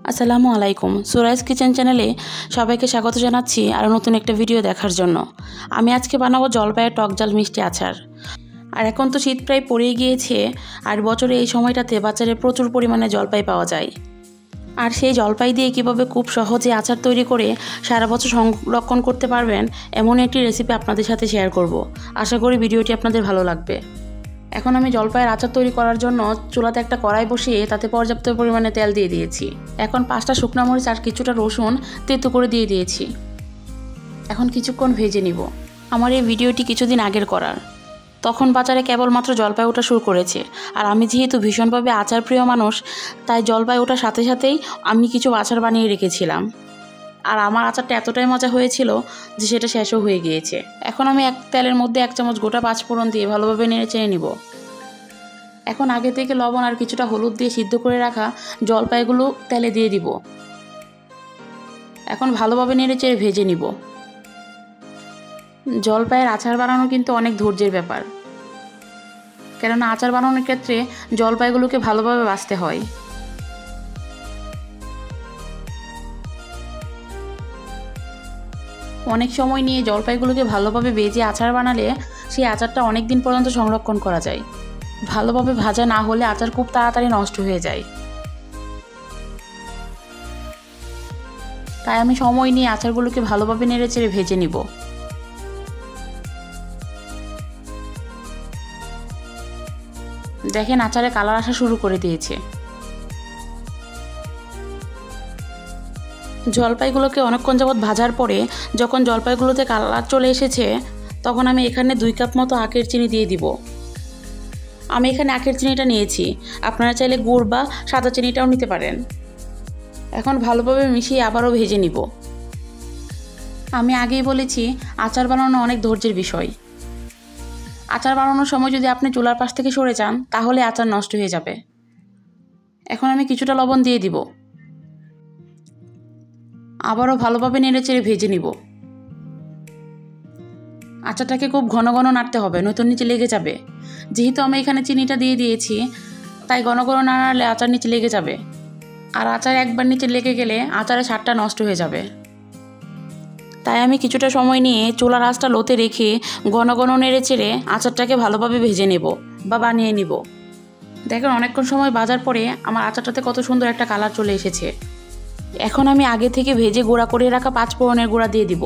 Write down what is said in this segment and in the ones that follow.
আসসালামু আলাইকুম। সুরাইজ কিচেন চ্যানেলে সবাইকে স্বাগত জানাচ্ছি আর নতুন একটা ভিডিও দেখার জন্য। আমি আজকে বানাবো জলপাইয়ের টক ঝাল মিষ্টি আচার। আর এখন তো শীত প্রায় পড়েই গিয়েছে, আর বছরে এই সময়টাতে বাজারে প্রচুর পরিমাণে জলপাই পাওয়া যায়। আর সেই জলপাই দিয়ে কীভাবে খুব সহজে আচার তৈরি করে সারা বছর সংরক্ষণ করতে পারবেন এমন একটি রেসিপি আপনাদের সাথে শেয়ার করব। আশা করি ভিডিওটি আপনাদের ভালো লাগবে। এখন আমি জলপাইয়ের আচার তৈরি করার জন্য চুলাতে একটা কড়াই বসিয়ে তাতে পর্যাপ্ত পরিমাণে তেল দিয়ে দিয়েছি। এখন 5টা শুকনো মরিচ আর কিছুটা রসুন তেতো করে দিয়ে দিয়েছি। এখন কিছুক্ষণ ভেজে নিব। আমার এই ভিডিওটি কিছুদিন আগের করার, তখন বাজারে কেবলমাত্র জলপাই ওঠা শুরু করেছে। আর আমি যেহেতু ভীষণভাবে আচার প্রিয় মানুষ, তাই জলপাই ওঠার সাথে সাথেই আমি কিছু আচার বানিয়ে রেখেছিলাম। আর আমার আচারটা এতটাই মজা হয়েছিল যে সেটা শেষও হয়ে গিয়েছে। এখন আমি তেলের মধ্যে 1 চামচ গোটা পাঁচফোড়ন দিয়ে ভালোভাবে নেড়ে চেড়ে নিব। এখন আগে থেকে লবণ আর কিছুটা হলুদ দিয়ে সিদ্ধ করে রাখা জলপাইগুলো তেলে দিয়ে দিব। এখন ভালোভাবে নেড়ে চেড়ে ভেজে নিব। জলপাইয়ের আচার বানানো কিন্তু অনেক ধৈর্যের ব্যাপার, কেননা আচার বানানোর ক্ষেত্রে জলপাইগুলোকে ভালোভাবে বাছতে হয়। অনেক সময় নিয়ে জলপাইগুলোকে ভালোভাবে ভেজে আচার বানালে সেই আচারটা অনেক দিন পর্যন্ত সংরক্ষণ করা যায়। ভালোভাবে ভাজা না হলে আচার খুব তাড়াতাড়ি নষ্ট হয়ে যায়। তাই আমি সময় নিয়ে আচারগুলোকে ভালোভাবে নেড়ে চেড়ে ভেজে নিব। দেখেন আচারে কালার আসা শুরু করে দিয়েছে। জলপাইগুলোকে অনেকক্ষণ যাবৎ ভাজার পরে যখন জলপাইগুলোতে কালার চলে এসেছে, তখন আমি এখানে 2 কাপ মতো আখের চিনি দিয়ে দিব। আমি এখানে আখের চিনিটা নিয়েছি, আপনারা চাইলে গুড় বা সাদা চিনিটাও নিতে পারেন। এখন ভালোভাবে মিশিয়ে আবারও ভেজে নিব। আমি আগেই বলেছি আচার বানানো অনেক ধৈর্যের বিষয়। আচার বানানোর সময় যদি আপনি চুলার পাশ থেকে সরে যান তাহলে আচার নষ্ট হয়ে যাবে। এখন আমি কিছুটা লবণ দিয়ে দিব। আবারও ভালোভাবে নেড়ে চেড়ে ভেজে নিব। আচারটাকে খুব ঘন ঘন নাড়তে হবে, নয়তো নিচে লেগে যাবে। যেহেতু আমি এখানে চিনিটা দিয়ে দিয়েছি, তাই ঘন ঘন না নাড়লে আচার নিচে লেগে যাবে। আর আচার একবার নিচে লেগে গেলে আচারের স্বাদটা নষ্ট হয়ে যাবে। তাই আমি কিছুটা সময় নিয়ে চুলার আঁচটা লোতে রেখে ঘন ঘন নেড়ে চেড়ে আচারটাকে ভালোভাবে ভেজে নেব বা বানিয়ে নিব। দেখুন অনেকক্ষণ সময় ভাজার পরে আমার আচারটাতে কত সুন্দর একটা কালার চলে এসেছে। এখন আমি আগে থেকে ভেজে গুঁড়া করে রাখা পাঁচফোড়নের গুঁড়া দিয়ে দিব।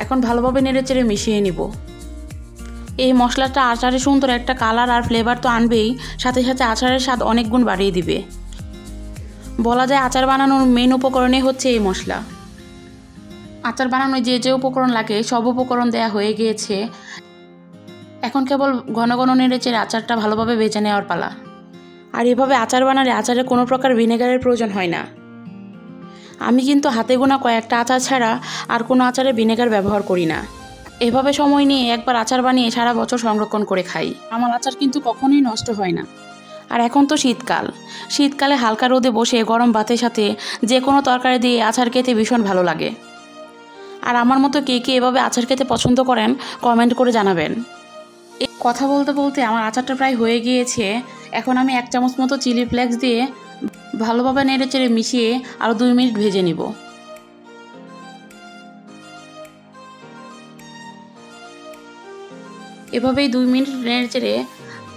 এখন ভালোভাবে নেড়ে চেড়ে মিশিয়ে নিব। এই মশলাটা আচারে সুন্দর একটা কালার আর ফ্লেভার তো আনবেই, সাথে সাথে আচারের স্বাদ অনেক গুণ বাড়িয়ে দিবে। বলা যায় আচার বানানোর মেন উপকরণই হচ্ছে এই মশলা। আচার বানানোয় যে যে উপকরণ লাগে সব উপকরণ দেয়া হয়ে গিয়েছে। এখন কেবল ঘন ঘন নেড়ে চেড়ে আচারটা ভালোভাবে ভেজে নেওয়ার পালা। আর এভাবে আচার বানালে আচারে কোনো প্রকার ভিনেগারের প্রয়োজন হয় না। আমি কিন্তু হাতে গোনা কয়েকটা আচার ছাড়া আর কোনো আচারে ভিনেগার ব্যবহার করি না। এভাবে সময় নিয়ে একবার আচার বানিয়ে সারা বছর সংরক্ষণ করে খাই। আমার আচার কিন্তু কখনোই নষ্ট হয় না। আর এখন তো শীতকালে হালকা রোদে বসে গরম ভাতের সাথে যে কোনো তরকারি দিয়ে আচার খেতে ভীষণ ভালো লাগে। আর আমার মতো কে কে এভাবে আচার খেতে পছন্দ করেন কমেন্ট করে জানাবেন। এই কথা বলতে বলতে আমার আচারটা প্রায় হয়ে গিয়েছে। এখন আমি 1 চামচ মতো চিলি ফ্লেক্স দিয়ে ভালোভাবে নেড়ে চেড়ে মিশিয়ে আরও 2 মিনিট ভেজে নিব। এভাবেই 2 মিনিট নেড়ে চেড়ে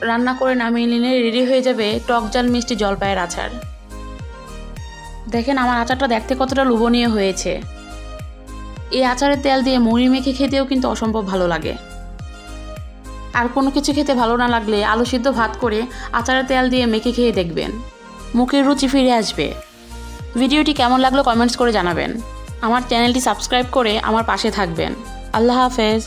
রান্না করে নামিয়ে নিলে রেডি হয়ে যাবে টক ঝাল মিষ্টি জলপাইয়ের আচার। দেখেন আমার আচারটা দেখতে কতটা লোভনীয় হয়েছে। এই আচারের তেল দিয়ে মুড়ি মেখে খেতেও কিন্তু অসম্ভব ভালো লাগে। আর কোনো কিছু খেতে ভালো না লাগলে আলু সিদ্ধ ভাত করে আচারের তেল দিয়ে মেখে খেয়ে দেখবেন, মুখের রুচি ফিরে আসবে। ভিডিওটি কেমন লাগলো কমেন্টস করে জানাবেন। আমার চ্যানেলটি সাবস্ক্রাইব করে আমার পাশে থাকবেন। আল্লাহ হাফেজ।